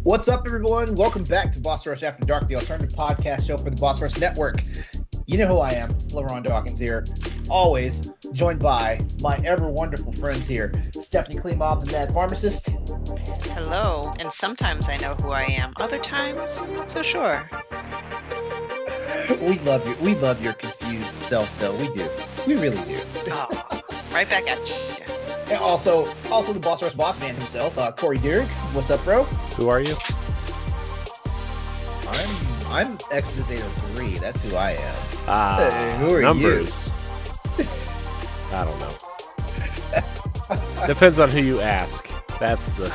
What's up, everyone? Welcome back to Boss Rush After Dark, the alternative podcast show for the Boss Rush Network. You know who I am, LeRon Dawkins here, always joined by my ever wonderful friends here, Stephanie Kleemob, the Mad Pharmacist. Hello, and sometimes I know who I am. Other times, I'm not so sure. We love your confused self, though. We do. We really do. Oh, right back at you. And also the Boss Rush boss man himself, Corey Deering. What's up, bro? Who are you? I'm Exodus 803. That's who I am. Who are numbers. I don't know. Depends on who you ask. That's the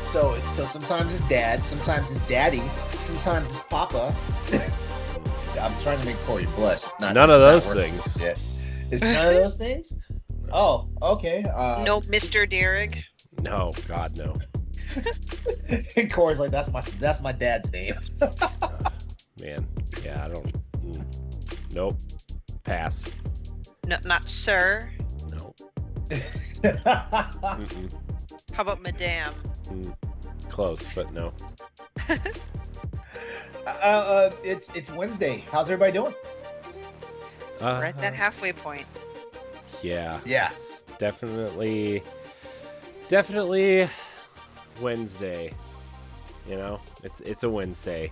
so sometimes it's dad, sometimes it's daddy, sometimes it's papa. I'm trying to make Corey blush. It's not none of those things. Yet. It's none of those things. Oh, okay. No, Mr. Derrick. No, God, no. And Corey's like, that's my dad's name. Man, yeah, I don't. Nope. Pass. No, not sir. No. How about madame? Close, but no. It's Wednesday. How's everybody doing? We're at that halfway point. Yeah. Yeah. It's definitely Wednesday. You know, it's a Wednesday.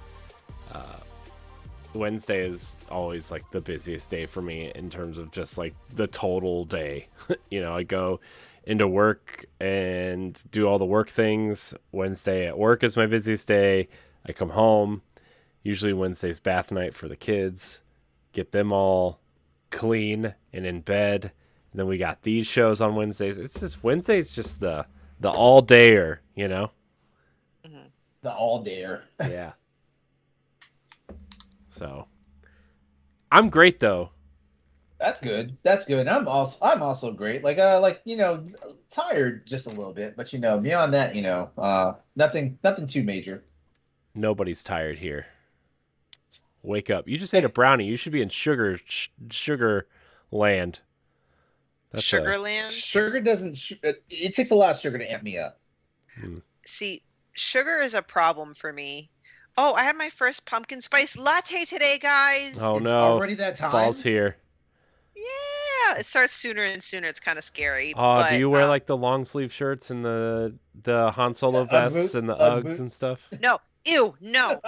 Wednesday is always like the busiest day for me in terms of just like the total day. You know, I go into work and do all the work things. Wednesday at work is my busiest day. I come home. Usually Wednesday's bath night for the kids. Get them all clean and in bed. And then we got these shows on Wednesdays. It's just Wednesday's just the all-dayer, you know? Mm-hmm. The all-dayer. Yeah. So, I'm great though. That's good. I'm also great. Like tired just a little bit, but beyond that, nothing too major. Nobody's tired here. Wake up! You just ate a brownie. You should be in sugar land. Sugarland. Sugar doesn't. It takes a lot of sugar to amp me up. See, sugar is a problem for me. Oh, I had my first pumpkin spice latte today, guys. Oh, it's no! Already that time. Fall's here. Yeah, it starts sooner and sooner. It's kind of scary. Oh, but, do you wear like the long sleeve shirts and the Han Solo vests and the Uggs and stuff? No, ew, no.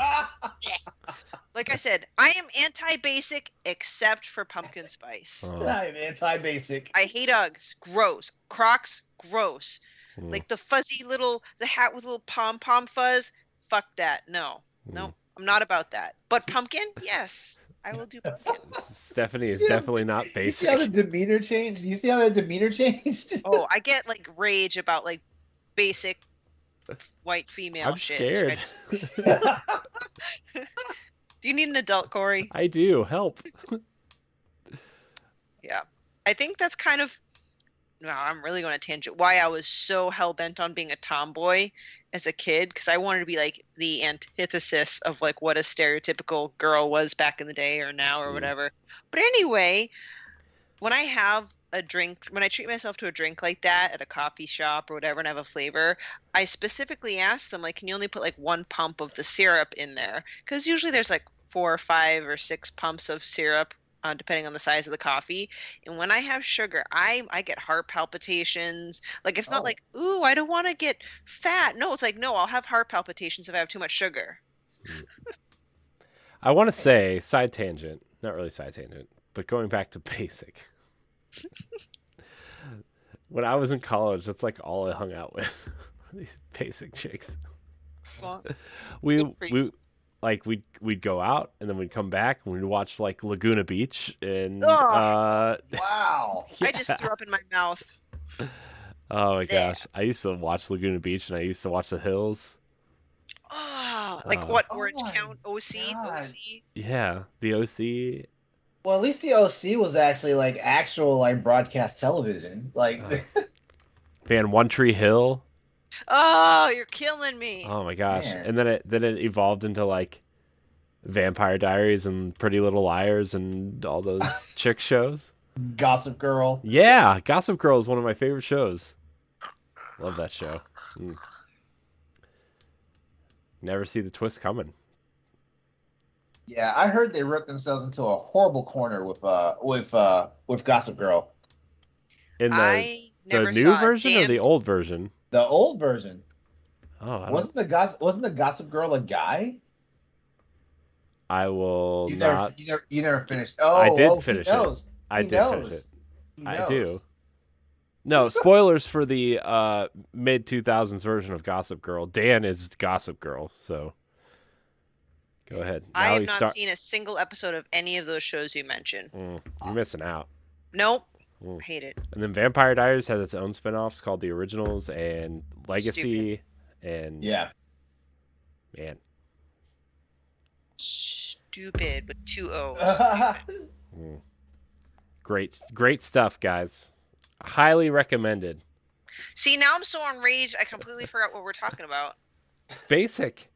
Like I said, I am anti-basic except for pumpkin spice. Oh. I'm anti-basic. I hate Uggs. Gross. Crocs. Gross. Like the hat with little pom-pom fuzz. Fuck that. No, I'm not about that. But pumpkin, yes. I will do pumpkin. Stephanie is definitely not basic. You see how the demeanor changed? Oh, I get like rage about like basic white female I'm shit. scared. Do you need an adult, Corey? I do. Help. Yeah. I think that's kind of... No, I'm really going to tangent. Why I was so hell-bent on being a tomboy as a kid, because I wanted to be like the antithesis of like what a stereotypical girl was back in the day or now or whatever. But anyway, when I have a drink, when I treat myself to a drink like that at a coffee shop or whatever and have a flavor, I specifically ask them, like, can you only put like one pump of the syrup in there? Because usually there's like 4 or 5 or 6 pumps of syrup, depending on the size of the coffee. And when I have sugar, I get heart palpitations. Like, it's not like, ooh, I don't want to get fat. No, it's like, no, I'll have heart palpitations if I have too much sugar. I want to say, side tangent, not really side tangent, but going back to basic. When I was in college, that's like all I hung out with. These basic chicks. Well, we'd go out and then we'd come back and we'd watch like Laguna Beach and wow. Yeah. I just threw up in my mouth. Oh my gosh. I used to watch Laguna Beach and I used to watch The Hills. Oh, like what, Orange Count, OC, OC? Yeah, the OC. Well, at least the OC was actually like actual like broadcast television. Like Man, One Tree Hill. Oh, you're killing me. Oh my gosh. Man. And then it evolved into like Vampire Diaries and Pretty Little Liars and all those chick shows. Gossip Girl. Yeah, Gossip Girl is one of my favorite shows. Love that show. never see the twist coming. Yeah, I heard they wrote themselves into a horrible corner with Gossip Girl. In I the never new saw a version or damn. the old version? The old version. Oh, I don't. Wasn't the Gossip Girl a guy? I will You not. you never finished. I did He finish it. knows. I He did finish it. knows. He I knows. do. No, spoilers for the mid 2000s version of Gossip Girl. Dan is Gossip Girl, so go ahead. I Now have you not start. seen a single episode of any of those shows you mentioned. You're missing out. Nope. Mm. I hate it. And then Vampire Diaries has its own spin-offs called The Originals and Legacy. And Yeah. man, Stupid with 2 O's. great stuff, guys. Highly recommended. See, now I'm so enraged, I completely forgot what we're talking about. Basic.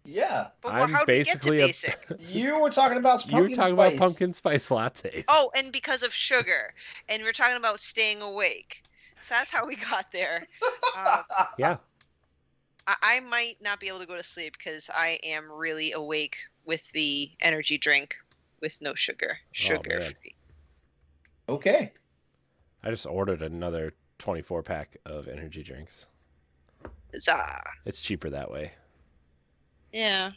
Yeah. But I'm how did we get to basically basic? You were talking about You were pumpkin talking spice. about pumpkin spice lattes. Oh, and because of sugar. And we're talking about staying awake. So that's how we got there. Yeah. I might not be able to go to sleep because I am really awake with the energy drink with no sugar. Sugar man. free. Okay. I just ordered another 24-pack of energy drinks. Huzzah. It's cheaper that way. Yeah.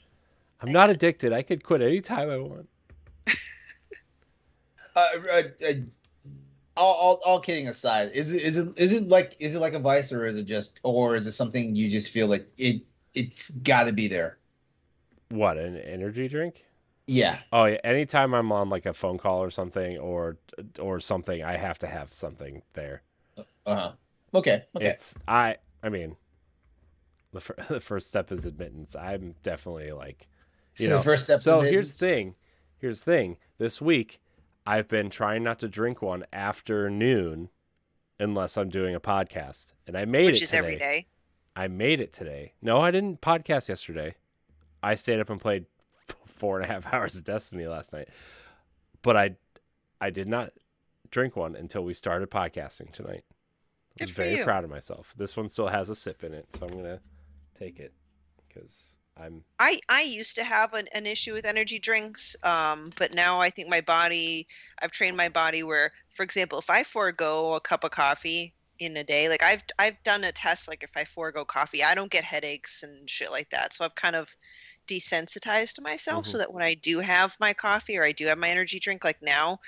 I'm not addicted. I could quit anytime I want. All kidding aside, is it like a vice, or is it something you just feel like it's got to be there? What, an energy drink? Yeah. Oh yeah. Anytime I'm on like a phone call or something or something, I have to have something there. Okay. I mean, the first step is admittance. I'm definitely like, The first step. So here's the thing. This week, I've been trying not to drink one after noon, unless I'm doing a podcast, and I made it today. Which is every day. I made it today. No, I didn't podcast yesterday. I stayed up and played 4.5 hours of Destiny last night, but I did not drink one until we started podcasting tonight. I was very proud of myself. This one still has a sip in it, so I'm gonna take it because I used to have an issue with energy drinks, but now I think I've trained my body where, for example, if I forego a cup of coffee in a day, like I've done a test, like if I forego coffee, I don't get headaches and shit like that. So I've kind of desensitized myself so that when I do have my coffee or I do have my energy drink, like now,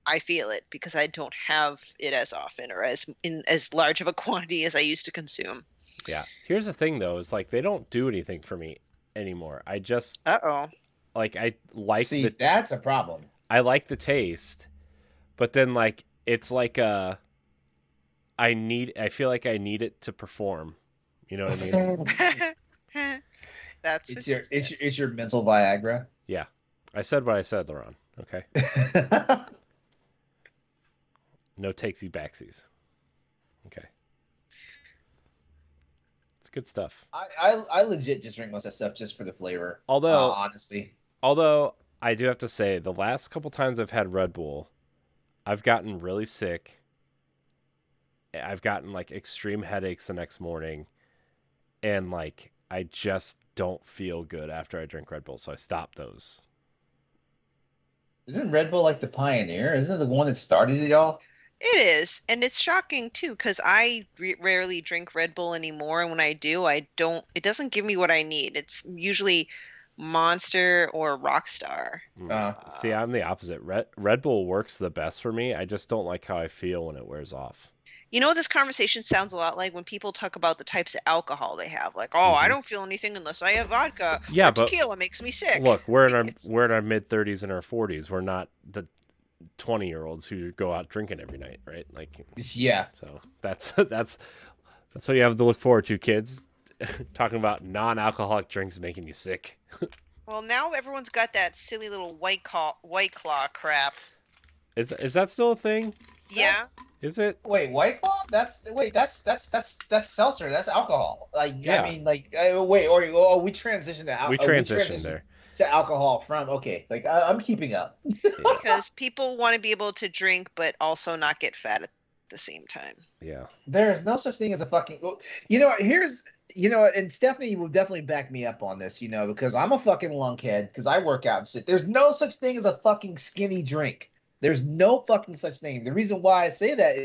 I feel it because I don't have it as often or in as large of a quantity as I used to consume. Yeah. Here's the thing, though, is like they don't do anything for me anymore. I just like that's a problem. I like the taste, but then like it's like I feel like I need it to perform. You know what I mean? It's your mental Viagra. Yeah. I said what I said, LeRon. Okay. No takesy backsies. Okay. It's good stuff. I legit just drink most of that stuff just for the flavor. Although I do have to say, the last couple times I've had Red Bull, I've gotten really sick. I've gotten like extreme headaches the next morning, and like I just don't feel good after I drink Red Bull, so I stop those. Isn't Red Bull like the pioneer? Isn't it the one that started it all? It is, and it's shocking too because I rarely drink Red Bull anymore, and when I do, it doesn't give me what I need. It's usually Monster or Rockstar. See, I'm the opposite. Red Bull works the best for me. I just don't like how I feel when it wears off. You know, this conversation sounds a lot like when people talk about the types of alcohol they have. Like, I don't feel anything unless I have vodka. Yeah, but tequila makes me sick. Look, we're in our mid 30s and our 40s. We're not the 20-year-olds who go out drinking every night, right? Like, yeah. So that's what you have to look forward to, kids. Talking about non-alcoholic drinks making you sick. Well, now everyone's got that silly little White Claw crap. Is that still a thing? Yeah. Is it? Wait, White Claw? That's seltzer. That's alcohol. Like, yeah. I mean, like, we transitioned to alcohol. We transitioned there to alcohol from Like, I'm keeping up. Because people want to be able to drink, but also not get fat at the same time. Yeah. There is no such thing as a fucking. You know, here's And Stephanie will definitely back me up on this, because I'm a fucking lunkhead because I work out and shit. There's no such thing as a fucking skinny drink. There's no fucking such thing. The reason why I say that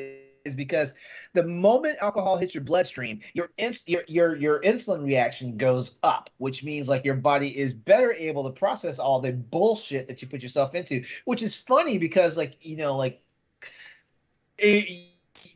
is because the moment alcohol hits your bloodstream, your insulin reaction goes up, which means like your body is better able to process all the bullshit that you put yourself into, which is funny because it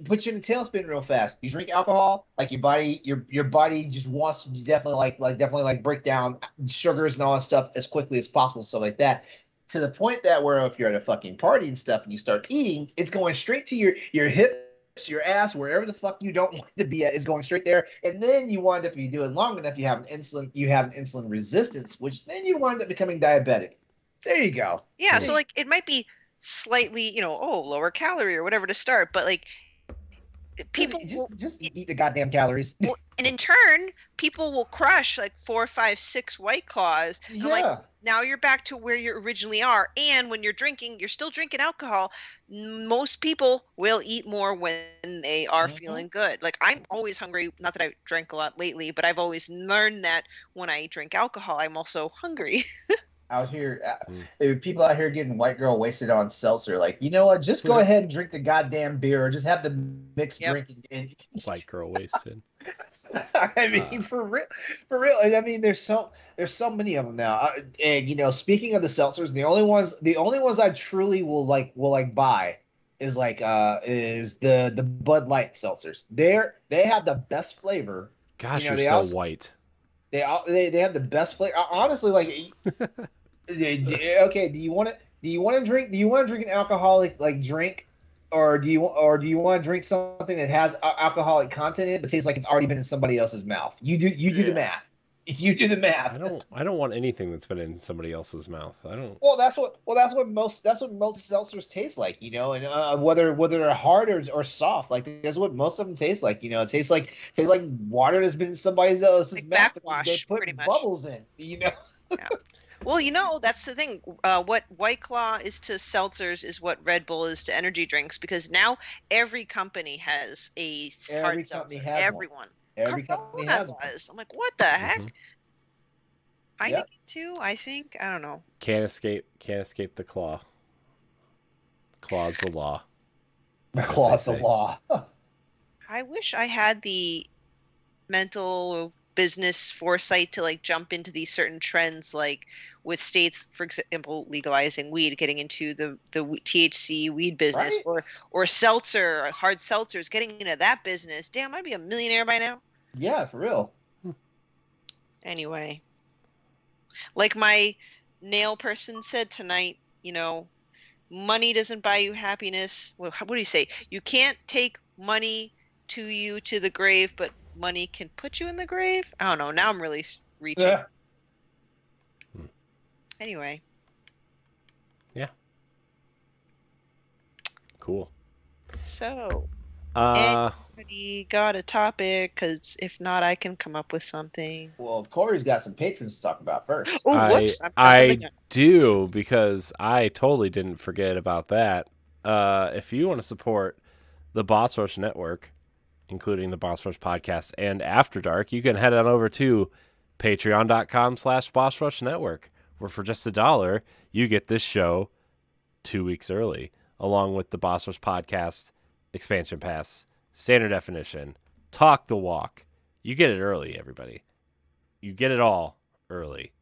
puts you in a tailspin real fast. You drink alcohol, like your body just wants to definitely break down sugars and all that stuff as quickly as possible, stuff like that. To the point that where if you're at a fucking party and stuff and you start eating, it's going straight to your hips, your ass, wherever the fuck you don't want to be at is going straight there. And then you wind up, if you do it long enough, you have an insulin resistance, which then you wind up becoming diabetic. There you go. Yeah, so like it might be slightly, lower calorie or whatever to start, but like people just eat the goddamn calories. Well, and in turn, people will crush like 4, 5, 6 White Claws. Yeah. Like, now you're back to where you originally are. And when you're drinking, you're still drinking alcohol. Most people will eat more when they are feeling good. Like I'm always hungry. Not that I drank a lot lately, but I've always learned that when I drink alcohol, I'm also hungry. Out here, people out here getting white girl wasted on seltzer. Like, you know what? Just go ahead and drink the goddamn beer, or just have the mixed drink. White girl wasted. I mean, for real. I mean, there's so many of them now. And speaking of the seltzers, the only ones I truly will buy is the Bud Light seltzers. They have the best flavor. Gosh, you're so white. They have the best flavor. Honestly, like, okay. Do you want to drink an alcoholic drink, or do you want to drink something that has alcoholic content in it but tastes like it's already been in somebody else's mouth? You do the math. You do the math. I don't want anything that's been in somebody else's mouth. I don't. Well, that's what most seltzers taste like, and whether they're hard or soft, like that's what most of them taste like. It tastes like water that's been in somebody else's mouth. Backwash, they put pretty much. Bubbles in, Yeah. Well, that's the thing. What White Claw is to seltzers is what Red Bull is to energy drinks, because now every company has a hard seltzer. Everyone. Every company has one. I'm like, what the heck? Heineken too, I think. I don't know. Can't escape the claw. Claw's the law. The claw's the law. I wish I had the mental business foresight to jump into these certain trends, like with states, for example, legalizing weed, getting into the THC weed business, right? or seltzer, hard seltzers, getting into that business. Damn, I'd be a millionaire by now. Yeah, for real. Anyway, like my nail person said tonight, money doesn't buy you happiness. Well, what do you say? You can't take money to the grave, but money can put you in the grave. I don't know. Now I'm really reaching. Yeah. Anyway. Yeah. Cool. So, anybody got a topic? Because if not, I can come up with something. Well, Corey's got some patrons to talk about first. Oh, whoops! I do, because I totally didn't forget about that. If you want to support the Boss Rush Network, including the Boss Rush podcast and After Dark, you can head on over to patreon.com/Boss Rush Network, where for just $1, you get this show 2 weeks early, along with the Boss Rush podcast, Expansion Pass, Standard Definition, Talk the Walk. You get it early, everybody. You get it all early.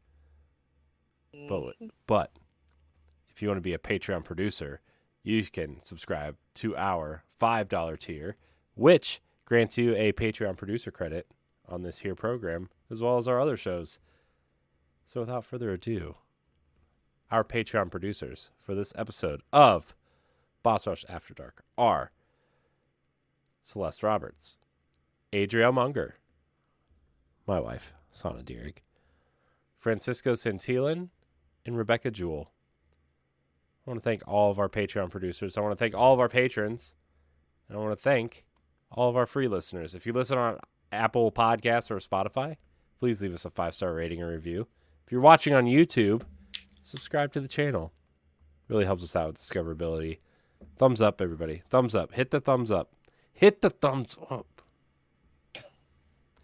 But if you want to be a Patreon producer, you can subscribe to our $5 tier, which grants you a Patreon producer credit on this here program, as well as our other shows. So without further ado, our Patreon producers for this episode of Boss Rush After Dark are Celeste Roberts, Adrielle Munger, my wife, Sana Dierig, Francisco Santillan, and Rebecca Jewell. I want to thank all of our Patreon producers. I want to thank all of our patrons. And I want to thank all of our free listeners. If you listen on Apple Podcasts or Spotify, please leave us a 5-star rating or review. If you're watching on YouTube, subscribe to the channel. Really helps us out with discoverability. Thumbs up, everybody. Thumbs up. Hit the thumbs up. Hit the thumbs up.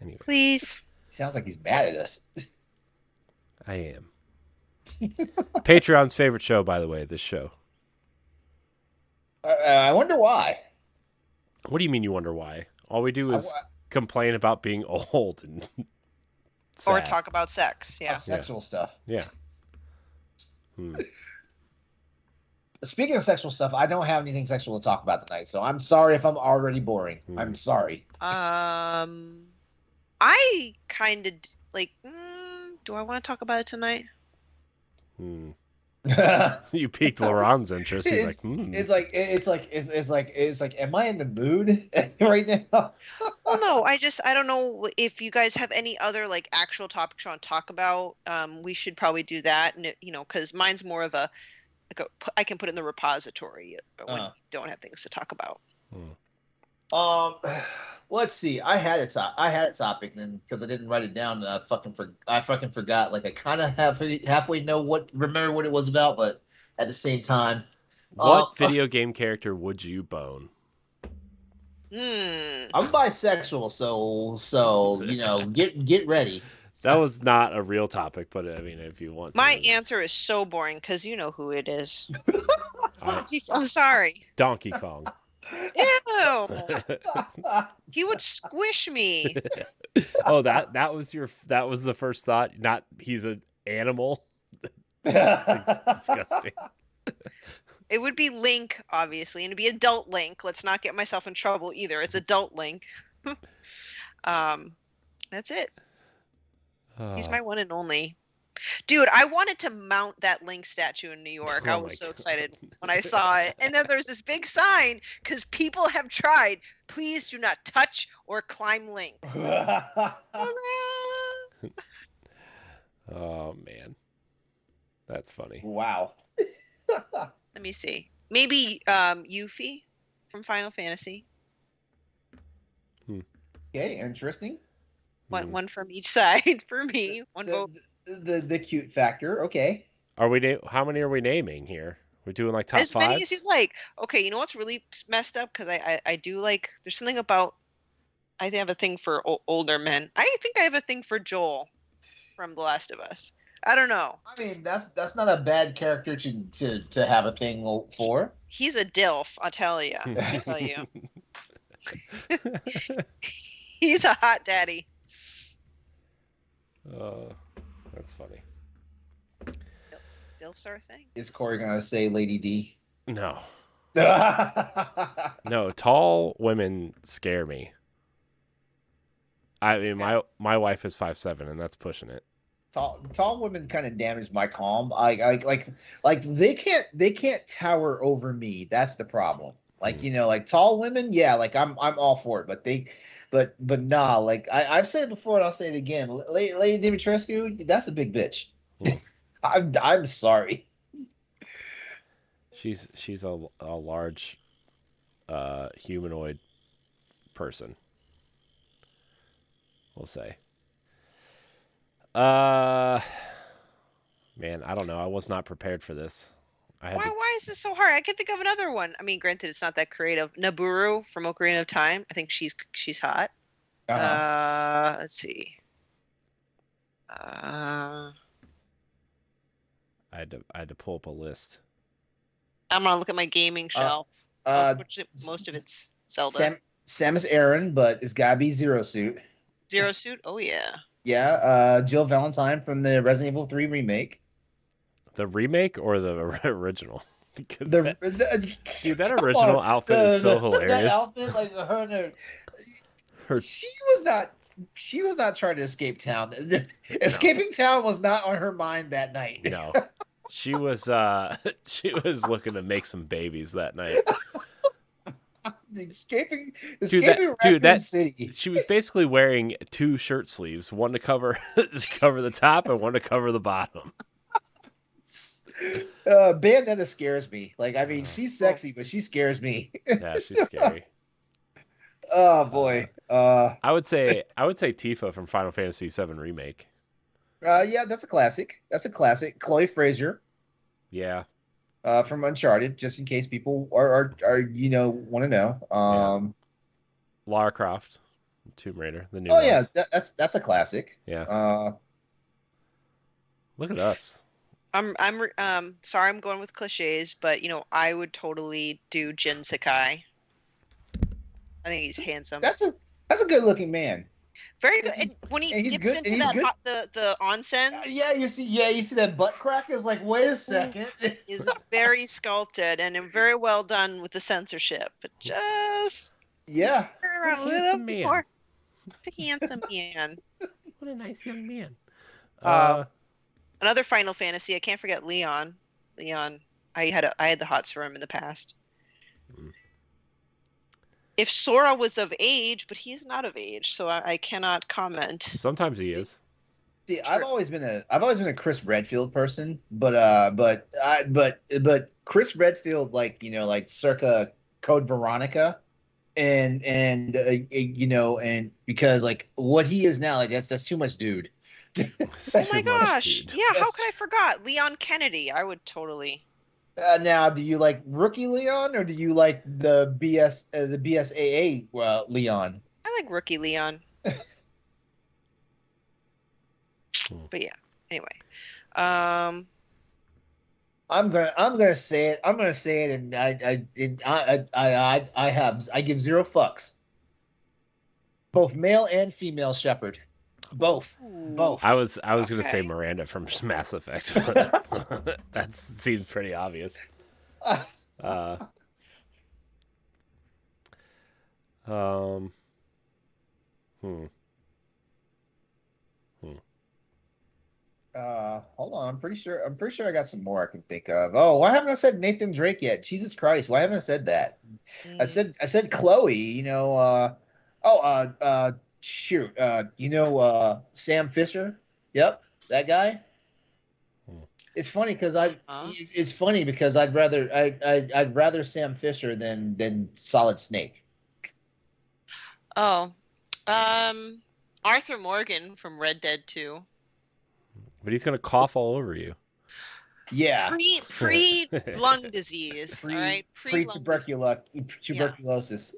Anyway, Please. Sounds like he's mad at us. I am. Patreon's favorite show, by the way, this show. I wonder why. What do you mean you wonder why? All we do is complain about being old and sad. Or talk about sex. Yeah. Sexual stuff. Yeah. Speaking of sexual stuff, I don't have anything sexual to talk about tonight, so I'm sorry if I'm already boring. I'm sorry. I kind of like. Do I want to talk about it tonight? You piqued LeRon's interest. He's It's like, am I in the mood right now? Well, no, I don't know if you guys have any other like actual topics you want to talk about. We should probably do that, and because mine's more of I can put it in the repository when you don't have things to talk about. Let's see. I had a topic then because I didn't write it down. I fucking forgot. Like I kind of halfway remember what it was about, but at the same time, what video game character would you bone? I'm bisexual, so get ready. That was not a real topic, but I mean, if you want to. My answer is so boring because you know who it is. I'm sorry. Donkey Kong. Ew! He would squish me. Oh, that was the first thought. Not he's an animal. That's disgusting. It would be Link, obviously, and it'd be adult Link. Let's not get myself in trouble either. It's adult Link. That's it. He's my one and only. Dude, I wanted to mount that Link statue in New York. I was so excited when I saw it. And then there's this big sign because people have tried. Please do not touch or climb Link. Oh, man. That's funny. Wow. Let me see. Maybe Yuffie from Final Fantasy. Okay, interesting. One from each side for me. One vote. The cute factor. Okay. How many are we naming here? We're doing like top as many fives? as you like. Okay, you know what's really messed up? Because I do like. There's something about. I have a thing for older men. I think I have a thing for Joel from The Last of Us. I don't know. I mean, that's not a bad character to have a thing for. He's a dilf, I'll tell you. He's a hot daddy. That's funny. Dilfs are a thing. Is Corey gonna say Lady D? No. No, tall women scare me. I mean, my wife is 5'7", and that's pushing it. Tall women kind of damage my calm. Like they can't tower over me. That's the problem. Like like tall women, yeah. Like I'm all for it, but nah. Like I've said it before, and I'll say it again. Lady Dimitrescu, that's a big bitch. I'm sorry. She's a large humanoid person. We'll say. Man, I don't know. I was not prepared for this. Why is this so hard? I can think of another one. I mean, granted, it's not that creative. Naburu from Ocarina of Time. I think she's hot. Let's see. I had to pull up a list. I'm gonna look at my gaming shelf. Most of it's Zelda. Samus Aran, but it's gotta be Zero Suit. Zero Suit? Oh yeah. Yeah, Jill Valentine from the Resident Evil 3 remake. The remake or the original? Dude, that original outfit is so hilarious. That outfit, like she was not trying to escape town. Escaping town was not on her mind that night. No. She was looking to make some babies that night. Escaping City. She was basically wearing two shirt sleeves, one to cover the top and one to cover the bottom. Bayonetta scares me. Like, I mean, she's sexy, but she scares me. Yeah, she's scary. Oh boy. I would say Tifa from Final Fantasy VII Remake. Yeah, that's a classic. Chloe Frazer. Yeah. From Uncharted, just in case people are want to know. Lara Croft. Tomb Raider, the new Oh ones. yeah, that's a classic. Yeah. Look at us. I'm sorry I'm going with cliches, but I would totally do Jin Sakai. I think he's handsome. That's a good looking man. Very good. And when he he's dips good, into that the onsens, yeah, you see that butt crack. It's like, wait a second. is very sculpted and very well done with the censorship. But just yeah, turn around a What a little handsome bit man. more. It's a handsome man. What a nice young man. Another Final Fantasy. I can't forget Leon. Leon. I had the hots for him in the past. If Sora was of age, but he's not of age, so I cannot comment. Sometimes he is. See, I've always been a Chris Redfield person, but Chris Redfield, like circa Code Veronica, and because like what he is now, like that's too much dude. Oh my gosh! Yeah, how could I forgot Leon Kennedy? I would totally. Now, do you like Rookie Leon or do you like the BSAA Leon? I like Rookie Leon. But yeah. Anyway, I'm gonna say it. I'm gonna say it, and I give zero fucks. Both male and female shepherd. Both. I was gonna say Miranda from Mass Effect, but that seems pretty obvious. Hold on. I'm pretty sure I got some more I can think of. Oh, why haven't I said Nathan Drake yet? Jesus Christ, why haven't I said that? I said Chloe. Shoot. Sam Fisher. Yep, that guy. It's funny because I'd rather Sam Fisher than Solid Snake. Oh, Arthur Morgan from Red Dead 2. But he's gonna cough all over you. Yeah. Pre lung disease. All right. Pre tuberculosis.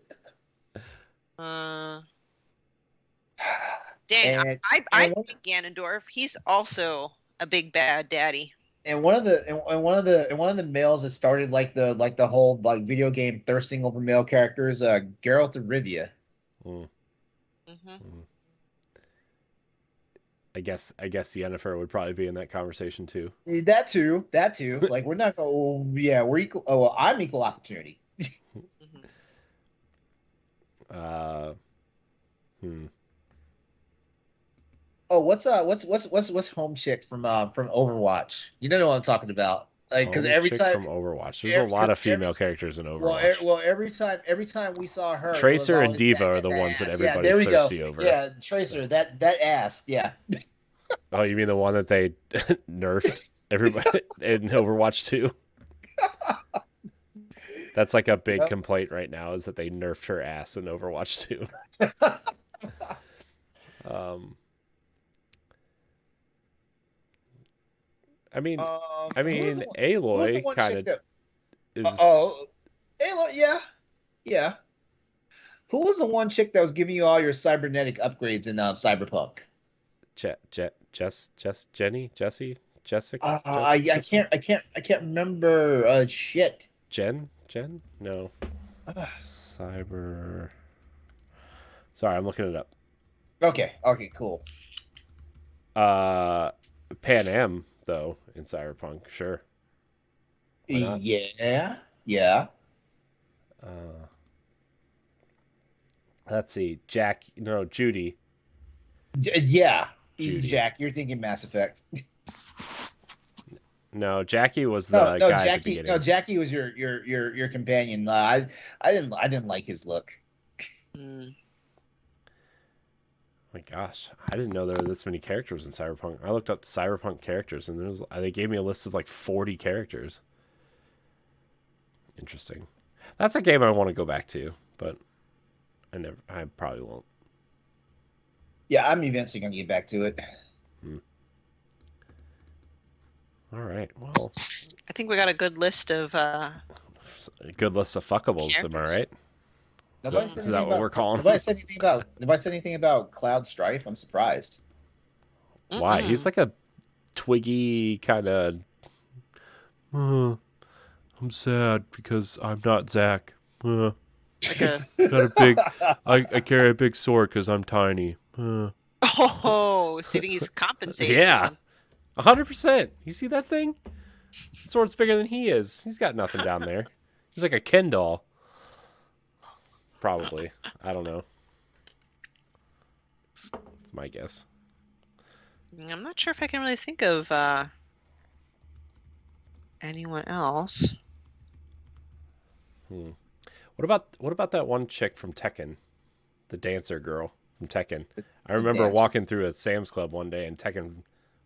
Dang, I pick Ganondorf. He's also a big bad daddy. And one of the males that started like the whole like video game thirsting over male characters, Geralt of Rivia. I guess Yennefer would probably be in that conversation too. That too. Like we're not going. Yeah, we're equal. Oh, well, I'm equal opportunity. Oh, what's home chick from Overwatch? You know what I'm talking about? Like because every time from Overwatch, there's a lot of female characters in Overwatch. Well, every time we saw her, Tracer and Diva are the ones that everybody's thirsty over. Yeah, Tracer, that ass, yeah. Oh, you mean the one that they nerfed everybody in Overwatch 2? That's like a big complaint right now is that they nerfed her ass in Overwatch 2. I mean, Aloy kind of is. Aloy, yeah. Who was the one chick that was giving you all your cybernetic upgrades in Cyberpunk? Jessie, Jessica. I can't remember. Shit. Jen? No. Cyber. Sorry, I'm looking it up. Okay, cool. Pan Am though in Cyberpunk, sure. Yeah. Let's see, Judy. Yeah, Judy. Jack. You're thinking Mass Effect. No, Jackie was the guy Jackie, at the beginning. No, Jackie was your companion. I didn't like his look. Oh my gosh, I didn't know there were this many characters in Cyberpunk. I looked up Cyberpunk characters, and they gave me a list of like 40 characters. Interesting. That's a game I want to go back to, but I probably won't. Yeah, I'm eventually gonna get back to it. All right. Well, I think we got a good list of a good list of fuckables. Characters. Am I right? Nobody Is said that anything what about. we're calling Nobody him? said anything about. Nobody said anything about Cloud Strife. I'm surprised. Why? Mm-mm. He's like a twiggy kind of. I'm sad because I'm not Zach. Like a Got a big. I carry a big sword because I'm tiny. so you think he's compensating for Yeah, something? 100%. You see that thing? The sword's bigger than he is. He's got nothing down there. He's like a Ken doll. Probably. I don't know. That's my guess. I'm not sure if I can really think of anyone else. What about that one chick from Tekken? The dancer girl from Tekken. I The remember dancer. walking through a Sam's Club one day and Tekken,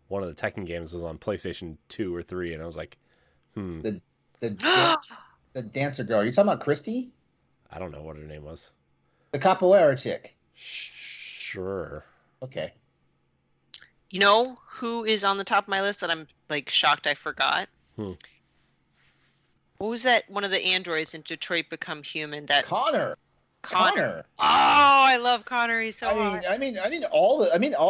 one of the Tekken games was on PlayStation 2 or 3, and I was like, The the dancer girl. You talking about Christy, I don't know what her name was. the capoeira chick? Sure. Okay. You know who is on the top of my list that I'm like shocked I forgot? Hmm. What was that? One of the androids in Detroit Become Human. That Connor. Connor. Oh, I love Connor. He's so I hot. mean, all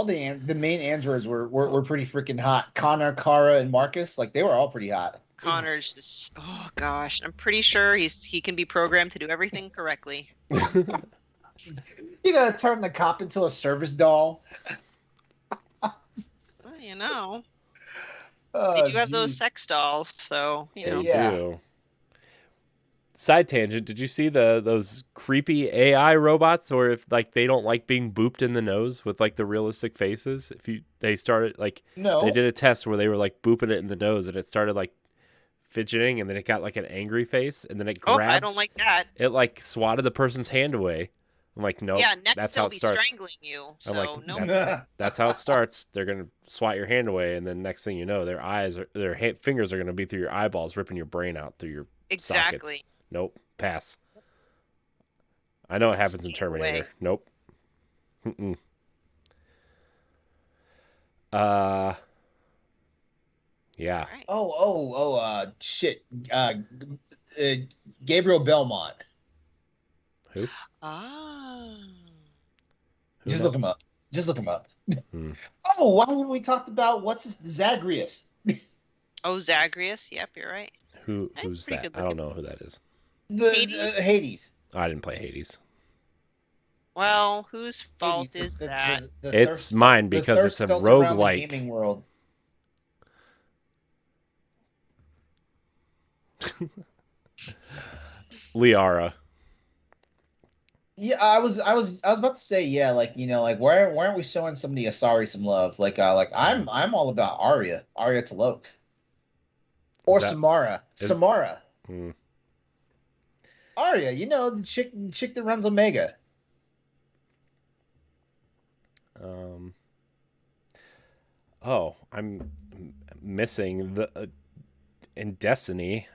the main androids were pretty freaking hot. Connor, Kara, and Marcus, like they were all pretty hot. Connor's just oh gosh. I'm pretty sure he can be programmed to do everything correctly. You gotta turn the cop into a service doll. Well, you know, Oh, they do have those geez. sex dolls, so you know. Yeah. Do. Side tangent, did you see those creepy AI robots, or if like they don't like being booped in the nose with like the realistic faces? They started like No. they did a test where they were like booping it in the nose and it started like fidgeting and then it got like an angry face and then it Oh, grabbed I don't like that. it like swatted the person's hand away. I'm like, nope, Yeah, next that's they'll how it be starts. strangling you. I'm So like, no. That's how it starts. They're gonna swat your hand away, and then next thing you know, their fingers are gonna be through your eyeballs, ripping your brain out through your sockets. Exactly. Nope, pass. I know it happens in Stay away. Terminator. Nope. Mm-mm. Yeah. All right. Shit. Gabriel Belmont. Who? Ah. Who Just the- look him up. Just look him up. Hmm. Oh, why haven't we talked about what's this Zagreus? Oh, Zagreus. Yep, you're right. That's Who's pretty that? good I don't know who that is. The Hades? Hades. I didn't play Hades. Well, whose fault Hades, is that? It's mine the because it's thirst a felt around the roguelike. gaming world. Liara. Yeah, I was about to say, yeah, like like why aren't we showing some of the Asari some love? Like I'm all about Arya T'Loak, or that- Samara, is- Samara, Hmm. Arya. The chick that runs Omega. Oh, I'm missing the in Destiny,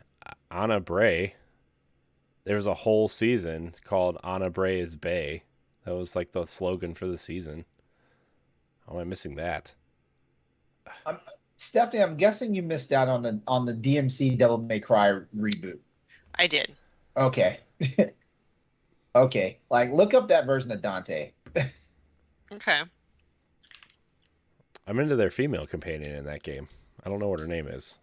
Anna Bray. There was a whole season called Anna Bray is Bay. That was like the slogan for the season. How am I missing that? Stephanie, I'm guessing you missed out on the DMC Devil May Cry reboot. I did. Okay. Okay. Like look up that version of Dante. Okay. I'm into their female companion in that game. I don't know what her name is.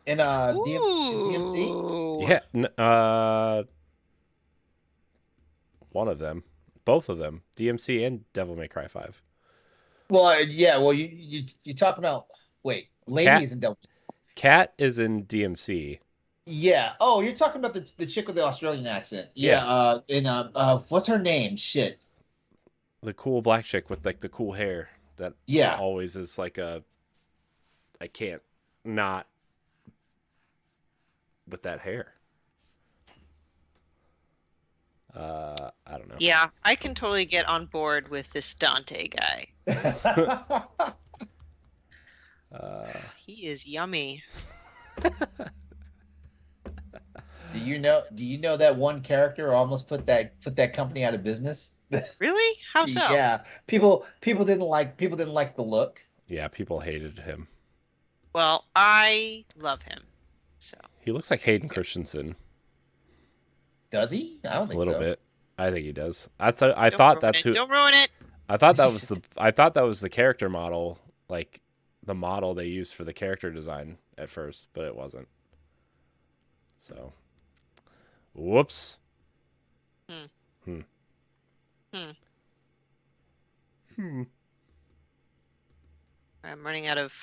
In DMC? Ooh. Yeah, one of them, both of them, DMC and Devil May Cry 5. Well, yeah, well you talk about wait, Lady Cat? is in Devil. Cat is in DMC. Yeah. Oh, you're talking about the chick with the Australian accent. Yeah. What's her name? Shit. The cool black chick with like the cool hair that Yeah. always is like I can't not with that hair. I don't know. Yeah, I can totally get on board with this Dante guy. He is yummy. Do you know that one character almost put that company out of business? Really? How so? Yeah. People didn't like the look. Yeah, people hated him. Well, I love him. So He looks like Hayden Christensen. Does he? I don't A think little so. bit. I think he does. Don't ruin it. Don't ruin it. I thought that was the character model, like the model they used for the character design at first, but it wasn't. So, whoops. Hmm. Hmm. Hmm. Hmm. I'm running out of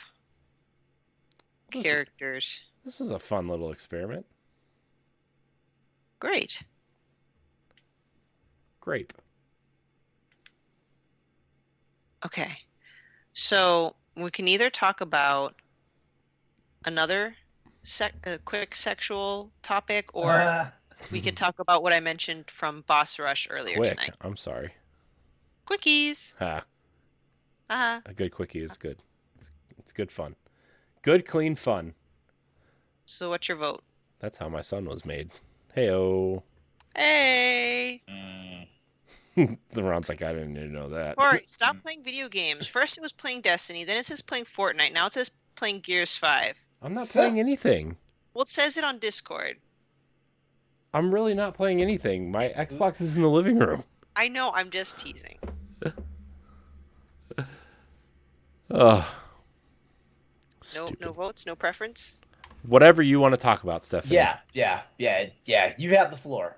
This, characters. this is a fun little experiment. Great. Grape. Okay. So we can either talk about another quick sexual topic, or we could talk about what I mentioned from Boss Rush earlier Quick. tonight. I'm sorry. Quickies. Ha. Uh-huh. A good quickie is good. It's good fun. Good, clean fun. So what's your vote? That's how my son was made. Hey-oh. Hey. LeRon's like, I didn't even know that. Corey, stop playing video games. First it was playing Destiny, then it says playing Fortnite, now it says playing Gears 5. I'm not playing anything. Well, it says it on Discord. I'm really not playing anything. My Xbox is in the living room. I know, I'm just teasing. Ugh. No votes, no preference? Whatever you want to talk about, Stephanie. Yeah. You have the floor.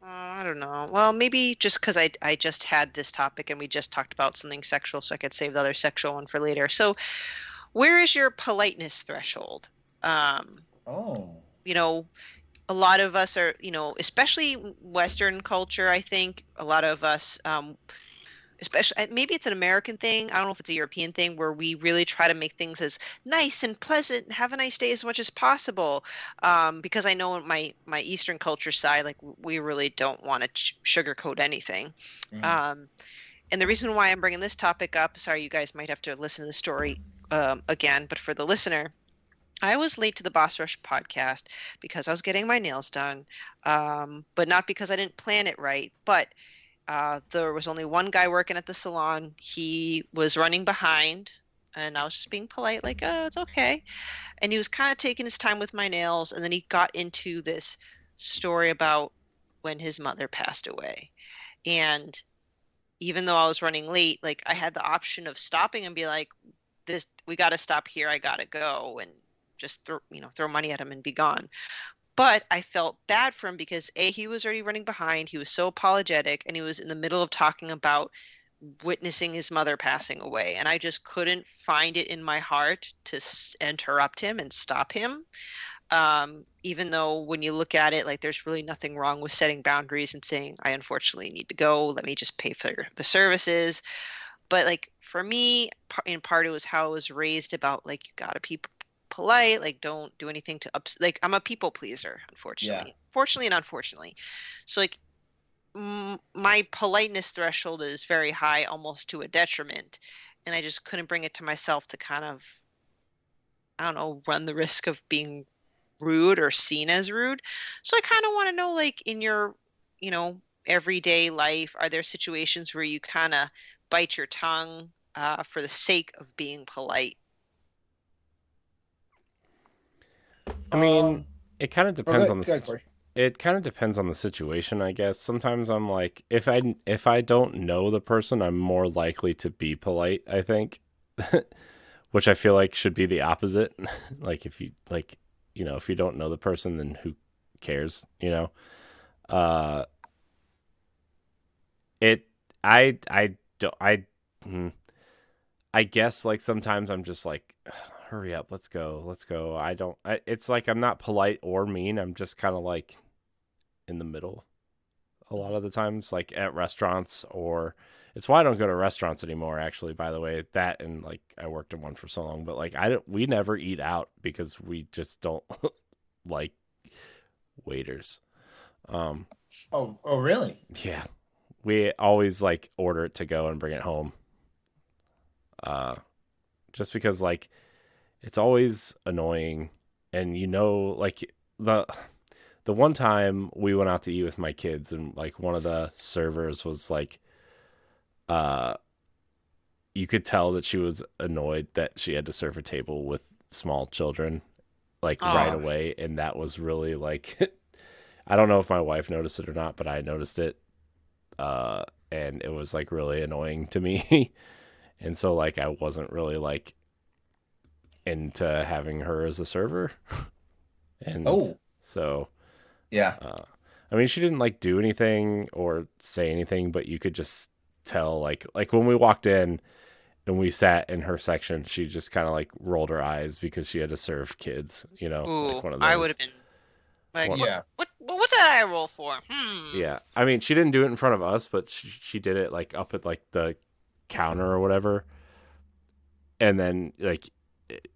I don't know. Well, maybe just because I just had this topic and we just talked about something sexual, so I could save the other sexual one for later. So, where is your politeness threshold? You know, a lot of us are, especially Western culture, I think a lot of us, especially maybe it's an American thing. I don't know if it's a European thing where we really try to make things as nice and pleasant and have a nice day as much as possible. Because I know in my Eastern culture side, like we really don't want to sugarcoat anything. And the reason why I'm bringing this topic up, sorry, you guys might have to listen to the story again, but for the listener, I was late to the Boss Rush podcast because I was getting my nails done, but not because I didn't plan it right, but there was only one guy working at the salon. He was running behind, and I was just being polite, like, oh, it's okay. And he was kind of taking his time with my nails, and then he got into this story about when his mother passed away. And even though I was running late, like I had the option of stopping and be like, we got to stop here. I got to go, and just throw money at him and be gone. But I felt bad for him because he was already running behind. He was so apologetic, and he was in the middle of talking about witnessing his mother passing away. And I just couldn't find it in my heart to interrupt him and stop him. Even though when you look at it, like there's really nothing wrong with setting boundaries and saying, I unfortunately need to go. Let me just pay for the services. But like for me, in part, it was how I was raised about like, you gotta be polite, like don't do anything to like I'm a people pleaser, unfortunately. Fortunately and unfortunately. So like my politeness threshold is very high, almost to a detriment, and I just couldn't bring it to myself to kind of, I don't know, run the risk of being rude or seen as rude. So I kind of want to know, like in your everyday life, are there situations where you kind of bite your tongue for the sake of being polite? I mean, it kind of depends on it kind of depends on the situation, I guess. Sometimes I'm like, if I don't know the person, I'm more likely to be polite, I think. Which I feel like should be the opposite. Like if you if you don't know the person, then who cares, I guess like sometimes I'm just like, hurry up, let's go. It's like I'm not polite or mean. I'm just kind of like in the middle a lot of the times, like at restaurants, or it's why I don't go to restaurants anymore, actually, by the way. That, and like I worked in one for so long, but like we never eat out because we just don't like waiters. Oh, really? Yeah. We always like order it to go and bring it home. Just because like it's always annoying, and like the one time we went out to eat with my kids, and like one of the servers was like, you could tell that she was annoyed that she had to serve a table with small children like right away, and that was really like I don't know if my wife noticed it or not, but I noticed it. And it was like really annoying to me. And so like I wasn't really like into having her as a server. And Oh, so yeah. I mean she didn't like do anything or say anything, but you could just tell like when we walked in and we sat in her section, she just kind of like rolled her eyes because she had to serve kids, like Ooh, one of I would those. have been like, One, Yeah. what's that eye roll for? Hmm. yeah. I mean, she didn't do it in front of us, but she did it like up at like the counter or whatever. And then like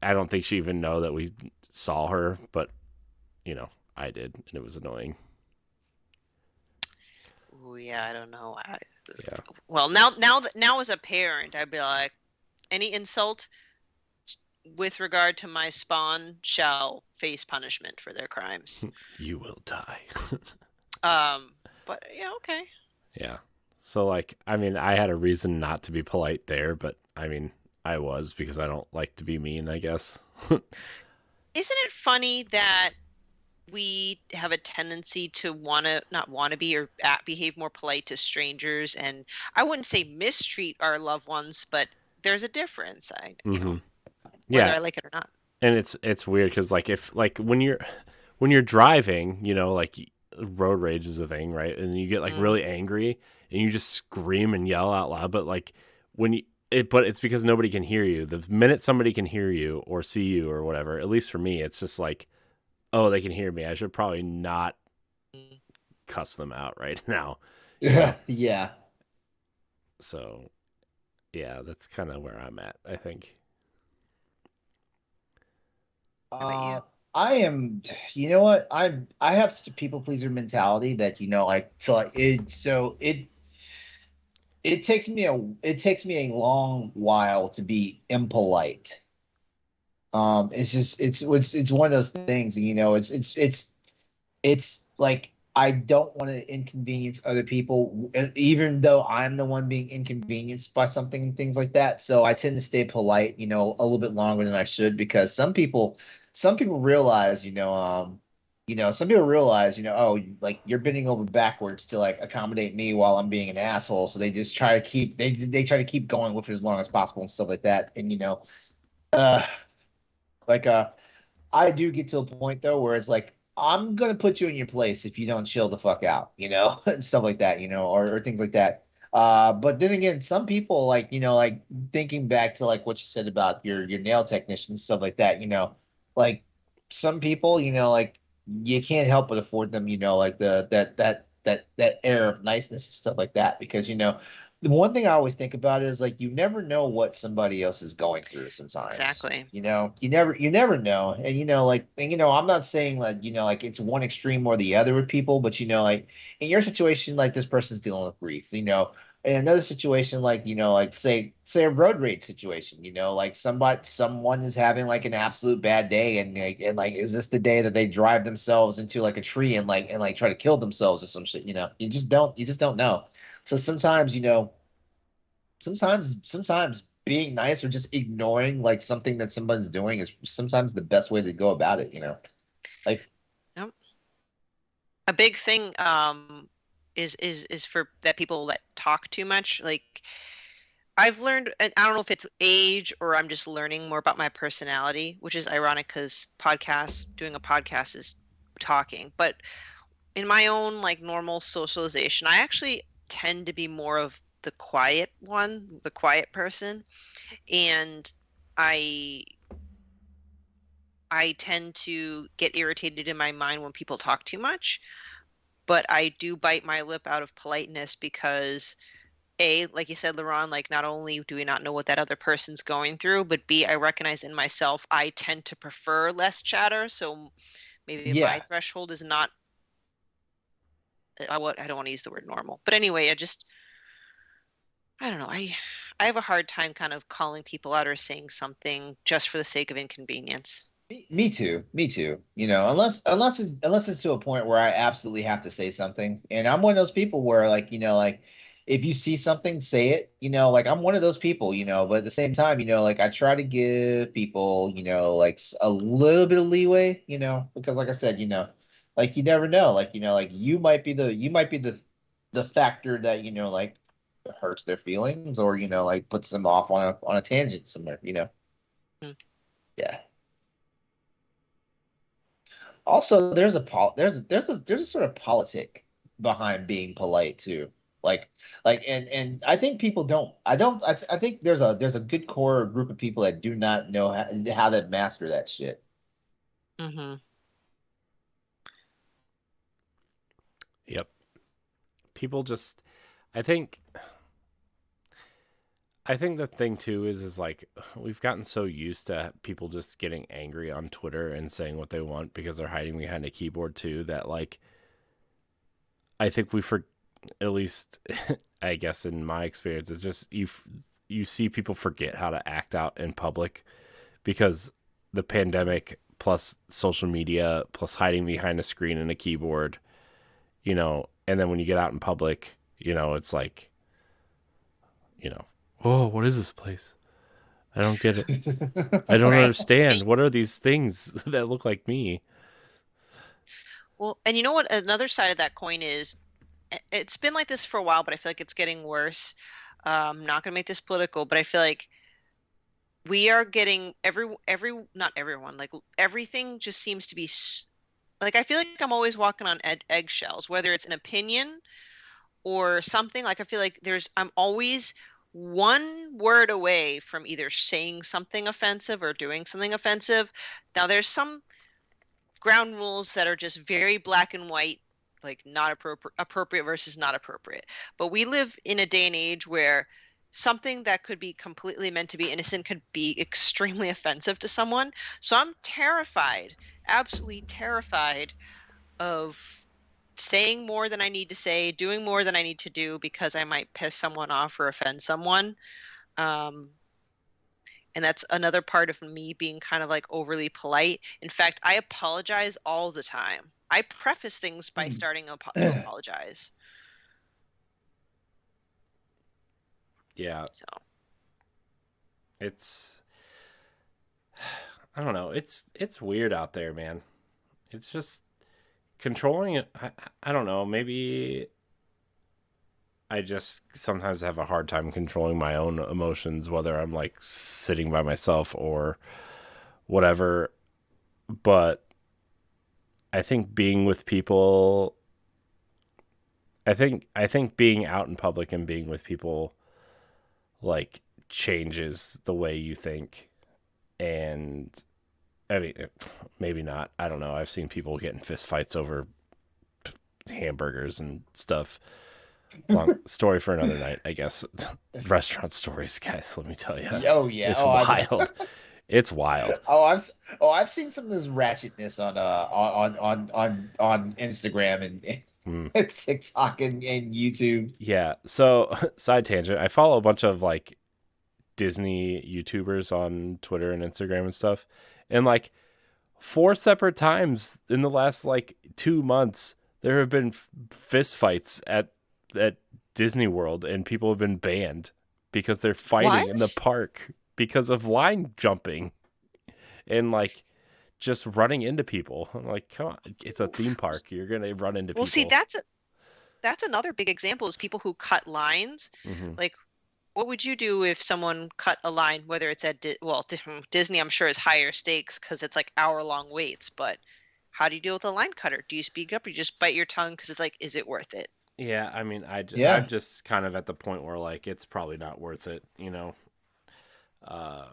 I don't think she even know that we saw her, but I did, and it was annoying. Ooh, yeah, I don't know. Yeah. Well, now as a parent, I'd be like, any insult with regard to my spawn shall face punishment for their crimes. You will die. But yeah, okay. Yeah. So like, I mean, I had a reason not to be polite there, but I mean, I was because I don't like to be mean, I guess. Isn't it funny that we have a tendency to not want to be or behave more polite to strangers, and I wouldn't say mistreat our loved ones, but there's a difference. Mm-hmm. Whether Yeah. I like it or not. And it's weird because like if like when you're driving, like road rage is a thing, right? And you get like really angry and you just scream and yell out loud, but like but it's because nobody can hear you. The minute somebody can hear you or see you or whatever, at least for me, it's just like, oh, they can hear me. I should probably not cuss them out right now. Yeah. Yeah. So yeah, that's kind of where I'm at, I think. How about you? I am, you know what? I have such a people pleaser mentality that like it takes me a long while to be impolite. It's just it's one of those things, it's like I don't want to inconvenience other people, even though I'm the one being inconvenienced by something and things like that. So I tend to stay polite, a little bit longer than I should because some people realize, some people realize, oh, like you're bending over backwards to like accommodate me while I'm being an asshole. So they just try to they try to keep going with it as long as possible and stuff like that. And uh, like I do get to a point though where it's like I'm gonna put you in your place if you don't chill the fuck out, and stuff like that, or things like that. But then again, some people like, like thinking back to like what you said about your nail technician and stuff like that, like some people, like you can't help but afford them, like that air of niceness and stuff like that because the one thing I always think about is like you never know what somebody else is going through sometimes. Exactly. You never know. And I'm not saying that, like it's one extreme or the other with people, but like in your situation, like this person's dealing with grief, in another situation, like, like say a road rage situation, like someone is having like an absolute bad day and is this the day that they drive themselves into like a tree and try to kill themselves or some shit, you just don't know. So sometimes, sometimes being nice or just ignoring like something that somebody's doing is sometimes the best way to go about it, Like, Yep. A big thing is for that people that talk too much. Like I've learned, and I don't know if it's age or I'm just learning more about my personality, which is ironic because doing a podcast is talking. But in my own like normal socialization, I actually tend to be more of the quiet one, the quiet person, and I I tend to get irritated in my mind when people talk too much, but I do bite my lip out of politeness because A, like you said, LeRon, like not only do we not know what that other person's going through, but B, I recognize in myself I tend to prefer less chatter. So maybe my yeah. threshold is not I don't want to use the word normal. But anyway, I don't know. I have a hard time kind of calling people out or saying something just for the sake of inconvenience. Me too. Me too. Unless it's to a point where I absolutely have to say something. And I'm one of those people where like, like if you see something, say it, like I'm one of those people, but at the same time, like I try to give people, like a little bit of leeway, because like I said, like you never know. Like, like you might be the factor that, like hurts their feelings or, like puts them off on a tangent somewhere. Mm. Yeah. Also, there's a sort of politic behind being polite too. Like and I think people don't I don't I think there's a good core group of people that do not know how to master that shit. Mm-hmm. Yep. People just, I think, I think the thing too is like we've gotten so used to people just getting angry on Twitter and saying what they want because they're hiding behind a keyboard too that like I think at least I guess in my experience it's just you see people forget how to act out in public because the pandemic plus social media plus hiding behind a screen and a keyboard, and then when you get out in public, it's like, oh, what is this place? I don't get it. I don't Right. understand. What are these things that look like me? Well, and you know what? Another side of that coin is it's been like this for a while, but I feel like it's getting worse. I'm not gonna make this political, but I feel like we are getting not everyone, like everything just seems to be like I feel like I'm always walking on eggshells, whether it's an opinion or something. Like I feel like I'm always one word away from either saying something offensive or doing something offensive. Now there's some ground rules that are just very black and white, like not appropriate versus not appropriate. But we live in a day and age where something that could be completely meant to be innocent could be extremely offensive to someone. So I'm terrified, absolutely terrified of saying more than I need to say, doing more than I need to do because I might piss someone off or offend someone. Um, and that's another part of me being kind of like overly polite. In fact, I apologize all the time. I preface things by starting to apologize. Yeah. So It's, I don't know. It's weird out there, man. It's just controlling it. I don't know. Maybe I just sometimes have a hard time controlling my own emotions, whether I'm like sitting by myself or whatever. But I think being with people, I think being out in public and being with people like changes the way you think. And I mean, maybe not. I don't know. I've seen people get in fist fights over hamburgers and stuff. Long story for another night, I guess. Restaurant stories, guys. Let me tell you, Oh yeah. it's Oh, wild. It's wild. I've seen some of this ratchetness on Instagram and TikTok and YouTube. Yeah. So, side tangent. I follow a bunch of like Disney YouTubers on Twitter and Instagram and stuff, and like 4 separate times in the last like 2 months, there have been fist fights at Disney World, and people have been banned because they're fighting in the what? park because of line jumping and like just running into people. I'm like, come on, it's a theme park. You're gonna run into Well, see, people. that's another big example is people who cut lines. Hmm. Like, what would you do if someone cut a line, whether it's at Disney, I'm sure is higher stakes because it's like hour-long waits, but how do you deal with a line cutter? Do you speak up or you just bite your tongue because it's like, is it worth it? Yeah, I mean, I'm Yeah. just kind of at the point where like it's probably not worth it. Uh,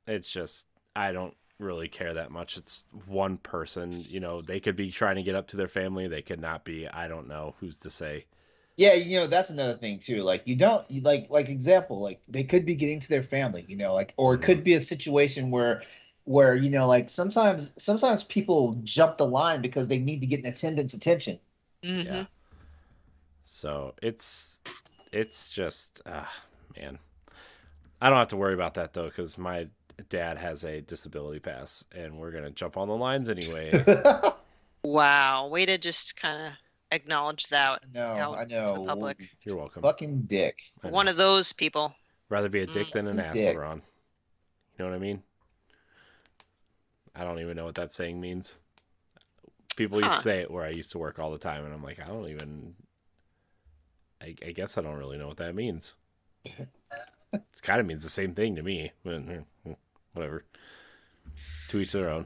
it's just I don't really care that much. It's one person, they could be trying to get up to their family, they could not be. I don't know who's to say. Yeah, that's another thing too. Like you don't you, like example, like they could be getting to their family, like or it Hmm. could be a situation where like sometimes people jump the line because they need to get an attendant's attention. Yeah. Hmm. So it's just man. I don't have to worry about that though cuz my dad has a disability pass and we're going to jump on the lines anyway. Wow, way to just kind of acknowledge that No, out I to the know. public. You're welcome. Fucking dick. I One know. of those people. Rather be a dick Mm. than an ass, Dick. LeRon. You know what I mean? I don't even know what that saying means. People used to say it where I used to work all the time, and I'm like, I don't even. I guess I don't really know what that means. It kind of means the same thing to me, but whatever. To each their own.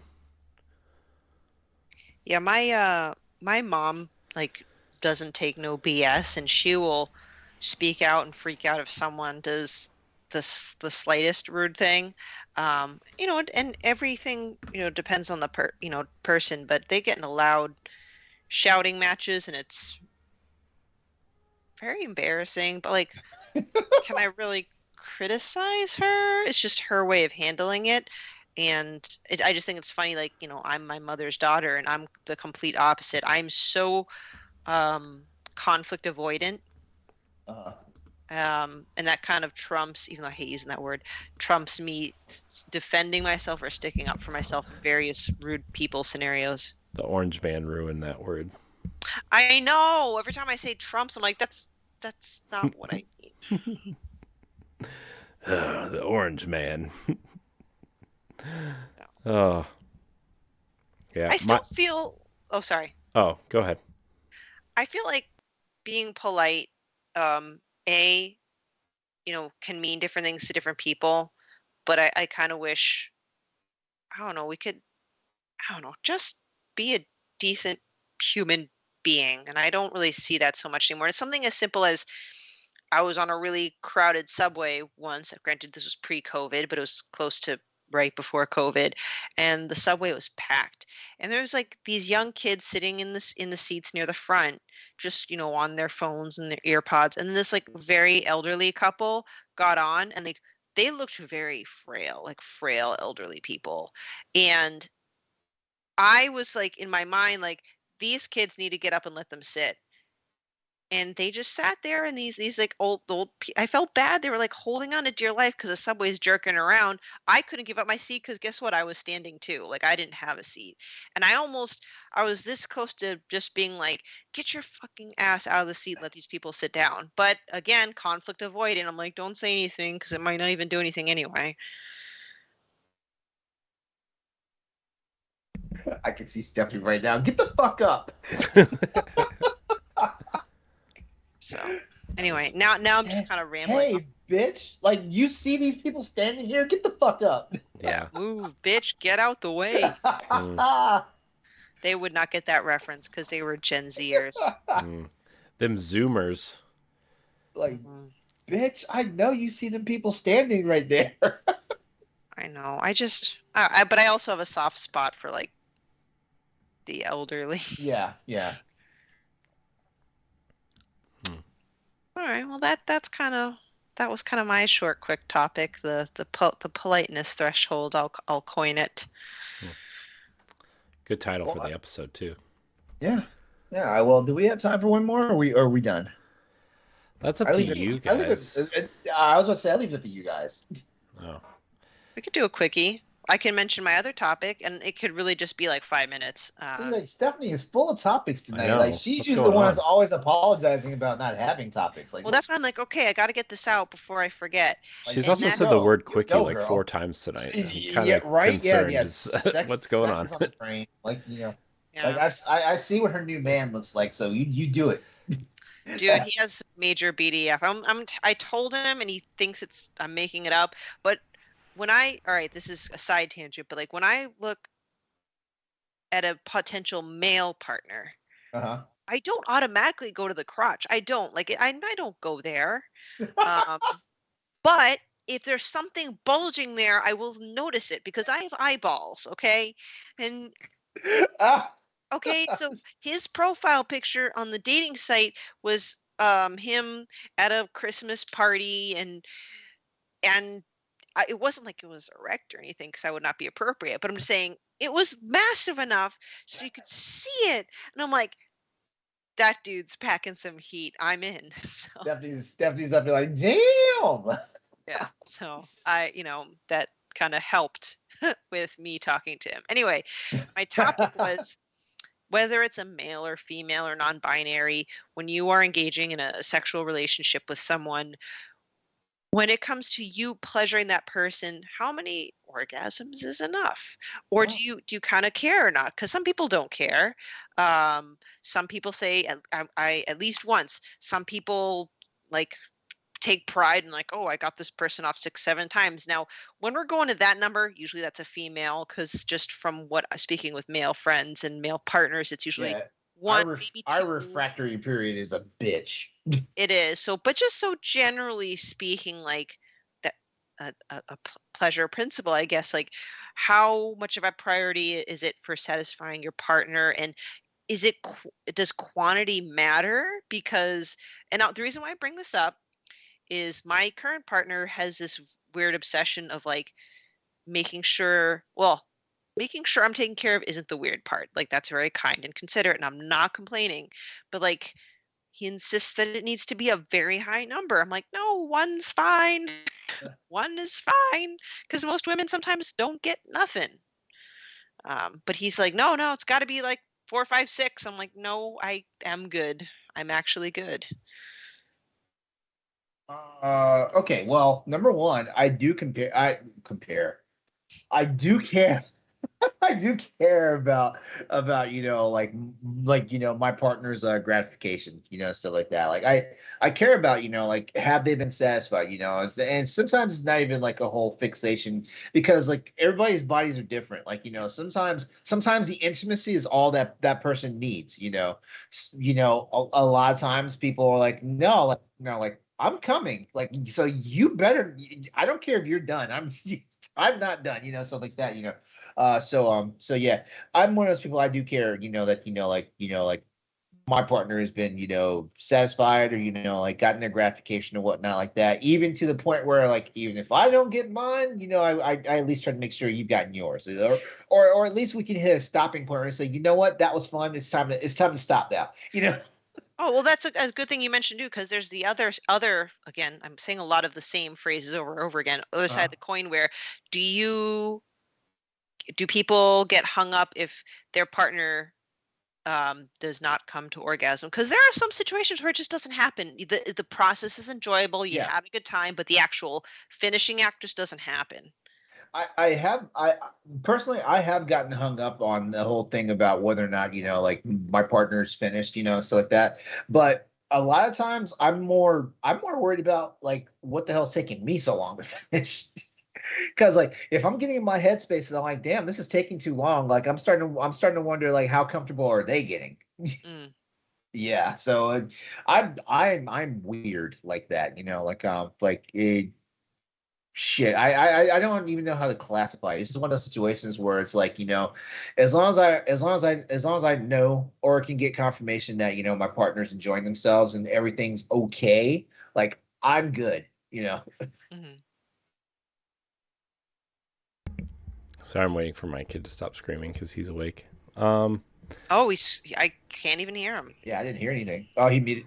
Yeah, my mom like doesn't take no BS, and she will speak out and freak out if someone does the slightest rude thing. And everything, depends on the person, but they get in the loud shouting matches, and it's very embarrassing. But like, can I really criticize her? It's just her way of handling it. And I just think it's funny, like, I'm my mother's daughter and I'm the complete opposite. I'm so conflict avoidant. Uh, And that kind of trumps, even though I hate using that word, trumps me defending myself or sticking up for myself in various rude people scenarios. The orange man ruined that word. I know. Every time I say trumps, I'm like, that's not what I mean. The orange man. Oh. Yeah. I still feel. Oh, sorry. Oh, go ahead. I feel like being polite, A, can mean different things to different people, but I kind of wish, I don't know, we could, I don't know, just be a decent human being. And I don't really see that so much anymore. It's something as simple as I was on a really crowded subway once. Granted, this was pre-COVID, but it was close to right before COVID, and the subway was packed. And there's like these young kids sitting in the seats near the front, just on their phones and their ear pods. And then this like very elderly couple got on, and they looked very frail, like frail elderly people. And I was like, in my mind, like, these kids need to get up and let them sit. And they just sat there, and these like old I felt bad. They were like holding on to dear life because the subway's jerking around. I couldn't give up my seat because guess what? I was standing too. Like, I didn't have a seat. And I was this close to just being like, get your fucking ass out of the seat and let these people sit down. But again, conflict avoidant. I'm like, don't say anything because it might not even do anything anyway. I can see Stephanie right now. Get the fuck up. So anyway, now I'm just kind of rambling. Hey, bitch! Like, you see these people standing here? Get the fuck up. Yeah. Move, bitch! Get out the way. They would not get that reference because they were Gen Zers. Them Zoomers. Like, bitch! I know you see them people standing right there. I know. But I also have a soft spot for like the elderly. Yeah. All right. Well, that was kind of my short, quick topic. The politeness threshold. I'll coin it. Good title for the episode too. Yeah. Well, do we have time for one more? Or are we done? That's up to you guys. I was about to say I leave it up to you guys. Oh. We could do a quickie. I can mention my other topic, and it could really just be like 5 minutes. See, like, Stephanie is full of topics tonight. Like, she's usually the one that's always apologizing about not having topics. Like, well, that's why I'm like, okay, I got to get this out before I forget. She's also said the word quickie like 4 times tonight. Yeah, right. Yeah. What's going on? On the train. Like, like I see what her new man looks like. So you do it. Dude, he has major BDF. I told him, and he thinks I'm making it up, but. All right, this is a side tangent, but like when I look at a potential male partner, I don't automatically go to the crotch. I don't I don't go there. But if there's something bulging there, I will notice it because I have eyeballs. Okay. And okay. So his profile picture on the dating site was, him at a Christmas party and it wasn't like it was erect or anything because I would not be appropriate, but I'm just saying it was massive enough so you could see it. And I'm like, that dude's packing some heat. I'm in. So. Stephanie's up there like, damn. Yeah. So that kind of helped with me talking to him. Anyway, my topic was whether it's a male or female or non-binary, when you are engaging in a sexual relationship with someone, when it comes to you pleasuring that person, how many orgasms is enough? Or Well, do you kind of care or not? Because some people don't care. Some people say I at least once. Some people like take pride in like, oh, I got this person off 6, 7 times. Now, when we're going to that number, usually that's a female, because just from what I'm speaking with male friends and male partners, it's usually yeah, one, maybe our two. refractory period is a bitch. It is. So, but just so generally speaking, like that pleasure principle, I guess, like how much of a priority is it for satisfying your partner? And is it, does quantity matter? Because, and now the reason why I bring this up is my current partner has this weird obsession of like making sure, well, making sure I'm taken care of isn't the weird part. Like that's very kind and considerate, and I'm not complaining. But like he insists that it needs to be a very high number. I'm like, no, one's fine. One is fine. Because most women sometimes don't get nothing. But he's like, no, no, it's got to be like 4, 5, 6. I'm like, no, I am good. I'm actually good. Okay. Well, number one, I do compare. I do care. I do care about my partner's gratification, stuff like that. Like I care about, like, have they been satisfied, and sometimes it's not even like a whole fixation, because like everybody's bodies are different. Like, sometimes the intimacy is all that person needs. A lot of times people are like, no, like, no, like, I'm coming, like, so you better. I don't care if you're done. I'm not done. Stuff like that. So yeah, I'm one of those people. I do care, that, like my partner has been, satisfied, or, like, gotten their gratification or whatnot like that, even to the point where, like, even if I don't get mine, I at least try to make sure you've gotten yours, or at least we can hit a stopping point and say, you know what, that was fun. It's time to stop now. Oh, well, that's a good thing you mentioned too, because there's the other again, I'm saying a lot of the same phrases over and over again. Other side of the coin, where do you do people get hung up if their partner does not come to orgasm? Because there are some situations where it just doesn't happen. The process is enjoyable, you Yeah. had a good time, but the actual finishing act just doesn't happen. I personally, I have gotten hung up on the whole thing about whether or not, like, my partner's finished, stuff like that. But a lot of times I'm more worried about, like, what the hell's taking me so long to finish. Because, like, if I'm getting in my headspace and I'm like, damn, this is taking too long, like, I'm starting to wonder, like, how comfortable are they getting? Mm. Yeah. So I'm weird like that, like it. Shit, I don't even know how to classify it. It's just one of those situations where it's like, as long as I know, or can get confirmation that, my partner's enjoying themselves and everything's okay, like, I'm good, Mhm. So I'm waiting for my kid to stop screaming because he's awake. Oh, I can't even hear him. Yeah, I didn't hear anything. Oh, he muted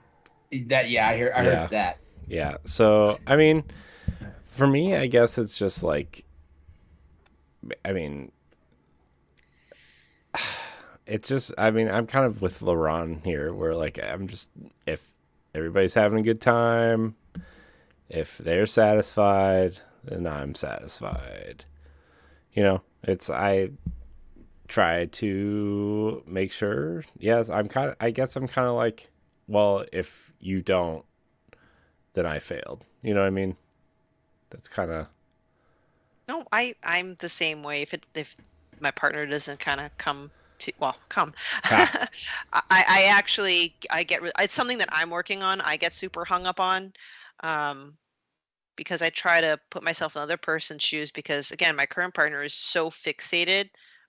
that. Yeah, I heard Yeah, that. yeah. So I mean, for me, I guess it's just like, I mean, it's just, I mean, I'm kind of with LeRon here, where like I'm just, if everybody's having a good time, if they're satisfied, then I'm satisfied. It's, I try to make sure. Yes, I guess I'm kind of like, well, if you don't, then I failed. You know what I mean? That's kind of, No, I'm the same way. If my partner doesn't kind of come to, well, come. ha. I actually I get it's something that I'm working on. I get super hung up on, um, because I try to put myself in other person's shoes. Because again, my current partner is so fixated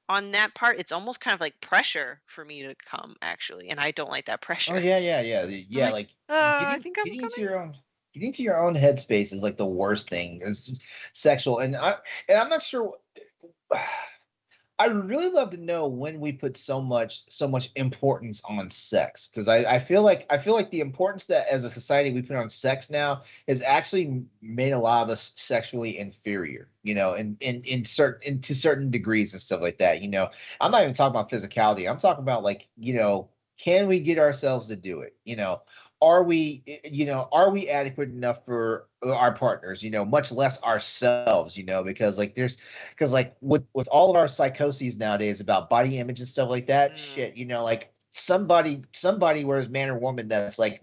on that part. It's almost kind of like pressure for me to come, actually, and I don't like that Oh, pressure. yeah, yeah, yeah, I'm yeah. like, Like, I getting think I'm getting into coming. your own getting into your own headspace is like the worst thing. It's just sexual, and I'm not sure. I really love to know when we put so much importance on sex, because I feel like the importance that as a society we put on sex now has actually made a lot of us sexually inferior, to certain degrees and stuff like that. I'm not even talking about physicality. I'm talking about, like, can we get ourselves to do it? are we, are we adequate enough for our partners, much less ourselves, because like with all of our psychoses nowadays about body image and stuff like that, shit, like somebody, whereas man or woman that's like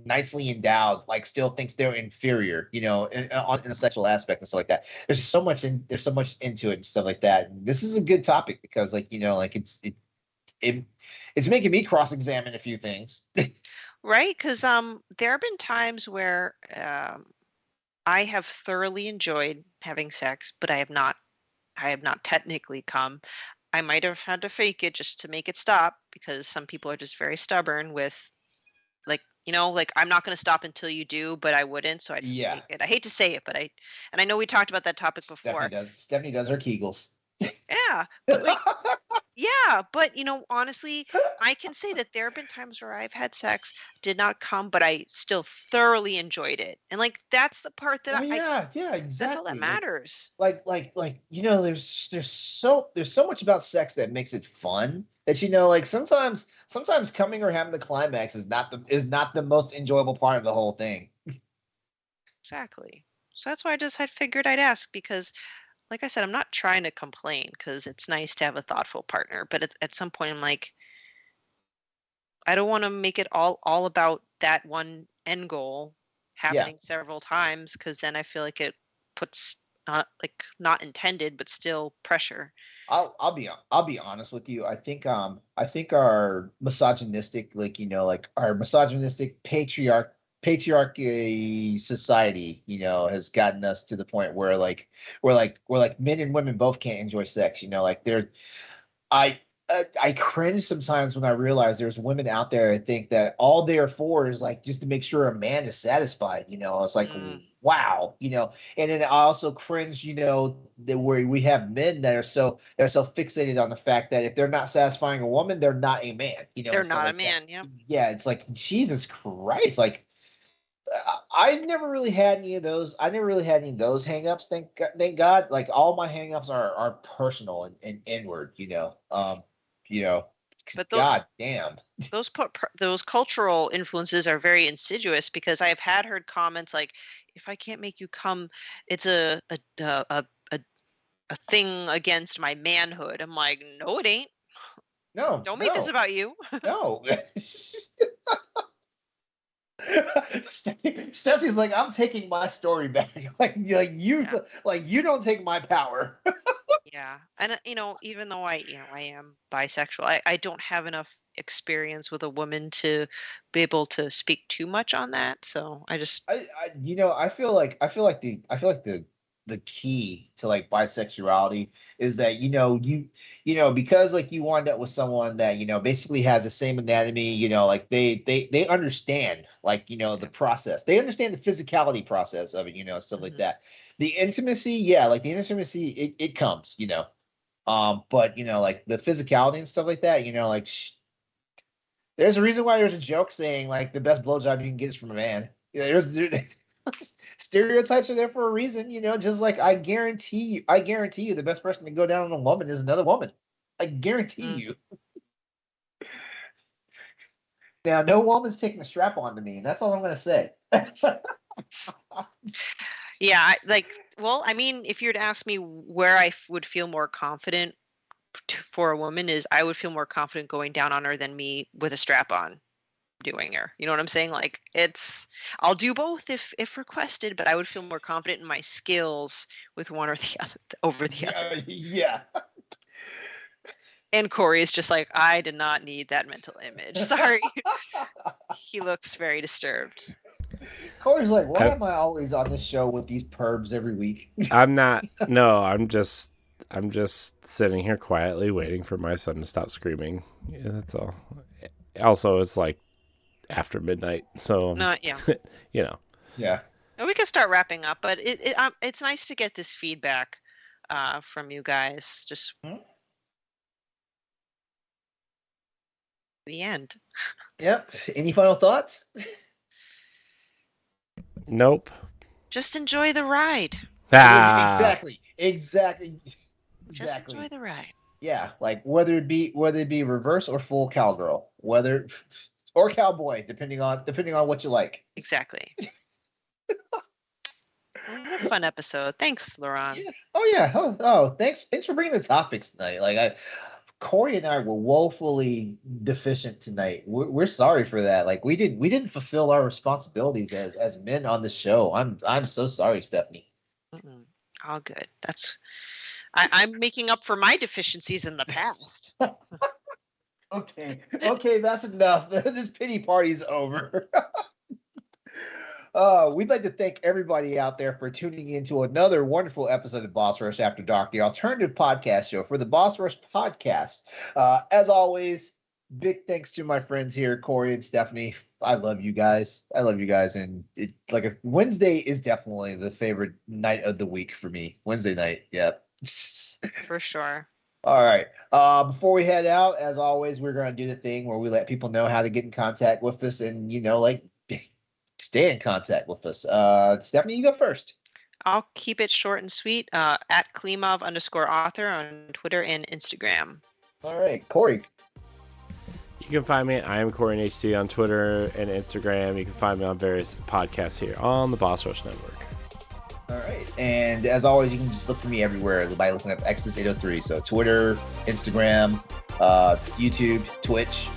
nicely endowed, like still thinks they're inferior, in a sexual aspect and stuff like that. There's so much into it and stuff like that. And this is a good topic because like, like it's making me cross-examine a few things. Right? Because there have been times where I have thoroughly enjoyed having sex, but I have not technically come. I might have had to fake it just to make it stop because some people are just very stubborn with like, like I'm not going to stop until you do, but I wouldn't. So I'd fake it. I hate to say it, but and I know we talked about that topic before. Stephanie does her Kegels. Yeah. But like, yeah, but honestly, I can say that there have been times where I've had sex, did not come, but I still thoroughly enjoyed it. And like that's the part that exactly. That's all that matters. Like there's so much about sex that makes it fun that like sometimes coming or having the climax is not the most enjoyable part of the whole thing. Exactly. So that's why I figured I'd ask because like I said, I'm not trying to complain because it's nice to have a thoughtful partner. But at some point, I'm like, I don't want to make it all about that one end goal happening several times because then I feel like it puts like not intended, but still pressure. I'll be honest with you. I think our misogynistic, our misogynistic patriarchy society, has gotten us to the point where we're men and women both can't enjoy sex. I cringe sometimes when I realize there's women out there I think that all they're for is like just to make sure a man is satisfied. It's like wow, and then I also cringe, that where we have men that are so fixated on the fact that if they're not satisfying a woman, they're not a man. They're not a man. Yeah. Yeah, it's like Jesus Christ, like. I never really had any of those. I never really had any of those hangups. Thank God. Like all my hangups are personal and inward. But God damn. Those cultural influences are very insidious because I've heard comments like, "If I can't make you come, it's a thing against my manhood." I'm like, no, it ain't. No, don't make this about you. No. Stephanie's like, I'm taking my story back. You don't take my power. Yeah, and even though I am bisexual, I don't have enough experience with a woman to be able to speak too much on that. So I feel like the key to like bisexuality is that because like you wind up with someone that basically has the same anatomy, like they understand like the process, they understand the physicality process of it, stuff like that. The intimacy, it comes, but like the physicality and stuff like that, there's a reason why there's a joke saying like the best blowjob you can get is from a man. There's stereotypes are there for a reason, just like I guarantee you the best person to go down on a woman is another woman. I guarantee you. Now, no woman's taking a strap on to me, and that's all I'm going to say. Yeah, if you were to ask me where I would feel more confident for a woman is I would feel more confident going down on her than me with a strap on doing her. You know what I'm saying? Like I'll do both if requested, but I would feel more confident in my skills with one or the other over the other. Yeah. And Corey is just like, I did not need that mental image. Sorry. He looks very disturbed. Corey's like, why am I always on this show with these pervs every week? I'm not. No, I'm just sitting here quietly waiting for my son to stop screaming. Yeah, that's all. Also, it's like after midnight, so yeah. Yeah. And we can start wrapping up, but it's nice to get this feedback from you guys. Just the end. Yep. Any final thoughts? Nope. Just enjoy the ride. Exactly. Just enjoy the ride. Yeah, like whether it be reverse or full cowgirl, or cowboy, depending on what you like. Exactly. What a fun episode. Thanks, LeRon. Yeah. Oh yeah. Thanks for bringing the topics tonight. Like Corey and I were woefully deficient tonight. We're sorry for that. Like we didn't fulfill our responsibilities as men on the show. I'm so sorry, Stephanie. All good. I'm making up for my deficiencies in the past. Okay, that's enough. This pity party's over. We'd like to thank everybody out there for tuning in to another wonderful episode of Boss Rush After Dark, the alternative podcast show for the Boss Rush podcast. As always, big thanks to my friends here, Corey and Stephanie. I love you guys. And Wednesday is definitely the favorite night of the week for me. Wednesday night, yep. For sure. All right. Before we head out, as always, we're going to do the thing where we let people know how to get in contact with us and, stay in contact with us. Stephanie, you go first. I'll keep it short and sweet. At Klimov_author on Twitter and Instagram. All right. Corey. You can find me at I am Corey HD on Twitter and Instagram. You can find me on various podcasts here on the Boss Rush Network. All right. And as always, you can just look for me everywhere by looking up Exodus803. So Twitter, Instagram, YouTube, Twitch,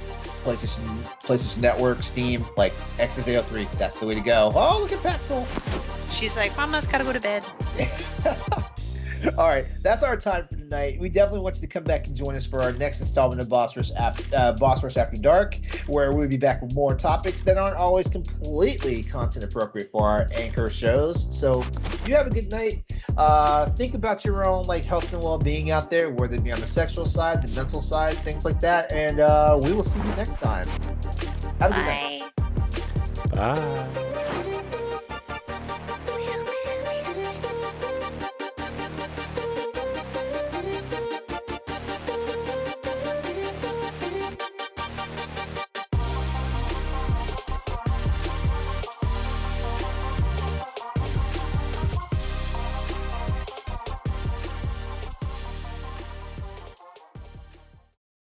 PlayStation Network, Steam, like Exodus803. That's the way to go. Oh, look at Paxel. She's like, Mama's got to go to bed. All right. That's our time for tonight. We definitely want you to come back and join us for our next installment of Boss Rush After Dark, where we'll be back with more topics that aren't always completely content appropriate for our anchor shows. So you have a good night. Think about your own health and well-being out there, whether it be on the sexual side, the mental side, things like that. And we will see you next time. Have a good night. Bye.